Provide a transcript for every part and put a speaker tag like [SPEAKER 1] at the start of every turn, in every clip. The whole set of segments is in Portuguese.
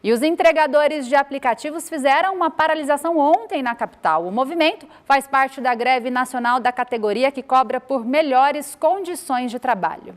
[SPEAKER 1] E os entregadores de aplicativos fizeram uma paralisação ontem na capital. O movimento faz parte da greve nacional da categoria que cobra por melhores condições de trabalho.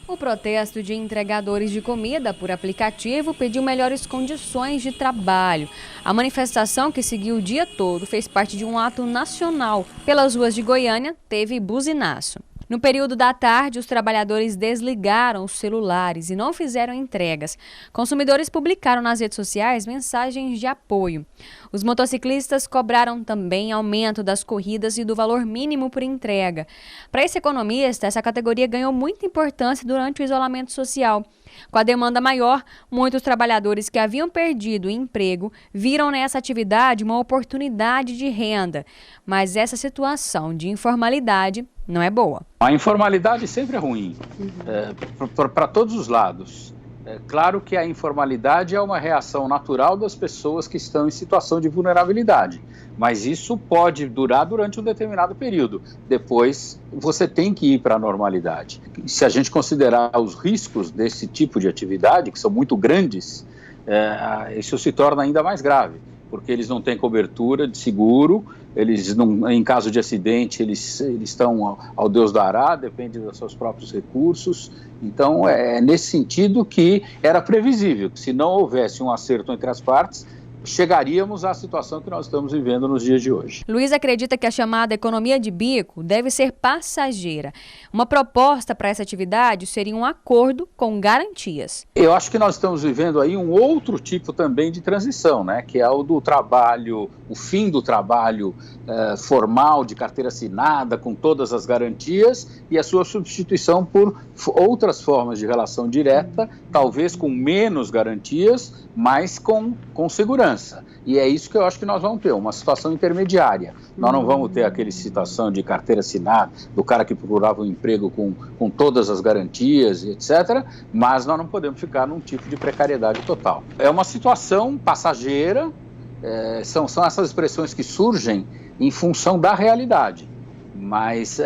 [SPEAKER 2] O protesto de entregadores de comida por aplicativo pediu melhores condições de trabalho. A manifestação, que seguiu o dia todo, fez parte de um ato nacional. Pelas ruas de Goiânia, teve buzinaço. No período da tarde, os trabalhadores desligaram os celulares e não fizeram entregas. Consumidores publicaram nas redes sociais mensagens de apoio. Os motociclistas cobraram também aumento das corridas e do valor mínimo por entrega. Para esse economista, essa categoria ganhou muita importância durante o isolamento social. Com a demanda maior, muitos trabalhadores que haviam perdido o emprego viram nessa atividade uma oportunidade de renda. Mas essa situação de informalidade não é boa.
[SPEAKER 3] A informalidade sempre é ruim, para todos os lados. É claro que a informalidade é uma reação natural das pessoas que estão em situação de vulnerabilidade, mas isso pode durar durante um determinado período. Depois, você tem que ir para a normalidade. Se a gente considerar os riscos desse tipo de atividade, que são muito grandes, isso se torna ainda mais grave, porque eles não têm cobertura de seguro, eles não, em caso de acidente, eles estão ao Deus dará, depende dos seus próprios recursos. Então, é nesse sentido que era previsível que, se não houvesse um acerto entre as partes, chegaríamos à situação que nós estamos vivendo nos dias de hoje.
[SPEAKER 2] Luiz acredita que a chamada economia de bico deve ser passageira. Uma proposta para essa atividade seria um acordo com garantias.
[SPEAKER 3] Eu acho que nós estamos vivendo aí um outro tipo também de transição, né? Que é o do trabalho, o fim do trabalho formal, de carteira assinada, com todas as garantias, e a sua substituição por outras formas de relação direta, talvez com menos garantias, mas com segurança. E é isso que eu acho que nós vamos ter, uma situação intermediária. Nós não vamos ter aquela situação de carteira assinada, do cara que procurava um emprego com todas as garantias, etc., mas nós não podemos ficar num tipo de precariedade total. É uma situação passageira, são essas expressões que surgem em função da realidade, mas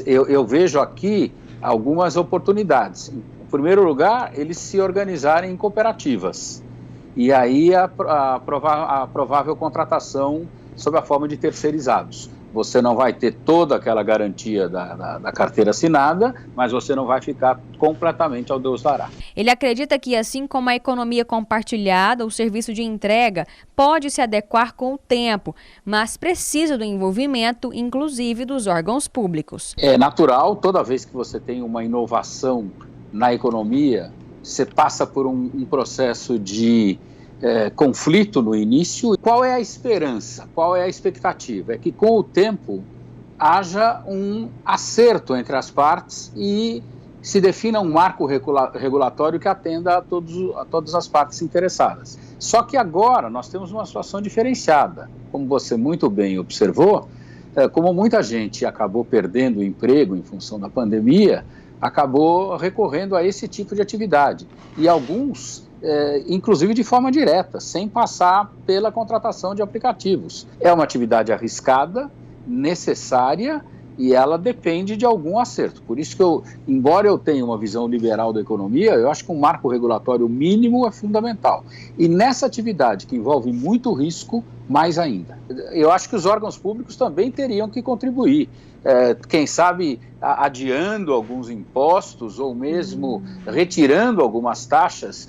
[SPEAKER 3] eu vejo aqui algumas oportunidades. Em primeiro lugar, eles se organizarem em cooperativas. E aí a provável contratação sob a forma de terceirizados. Você não vai ter toda aquela garantia da carteira assinada, mas você não vai ficar completamente ao Deus dará.
[SPEAKER 2] Ele acredita que, assim como a economia compartilhada, o serviço de entrega pode se adequar com o tempo, mas precisa do envolvimento, inclusive, dos órgãos públicos.
[SPEAKER 3] É natural, toda vez que você tem uma inovação na economia, você passa por um processo de conflito no início. Qual é a esperança? Qual é a expectativa? É que com o tempo haja um acerto entre as partes e se defina um marco regulatório que atenda a todas as partes interessadas. Só que agora nós temos uma situação diferenciada. Como você muito bem observou, como muita gente acabou perdendo o emprego em função da pandemia, acabou recorrendo a esse tipo de atividade. E alguns, inclusive de forma direta, sem passar pela contratação de aplicativos. É uma atividade arriscada, necessária, e ela depende de algum acerto. Por isso que embora eu tenha uma visão liberal da economia, eu acho que um marco regulatório mínimo é fundamental. E nessa atividade que envolve muito risco, mais ainda. Eu acho que os órgãos públicos também teriam que contribuir. Quem sabe adiando alguns impostos ou mesmo retirando algumas taxas.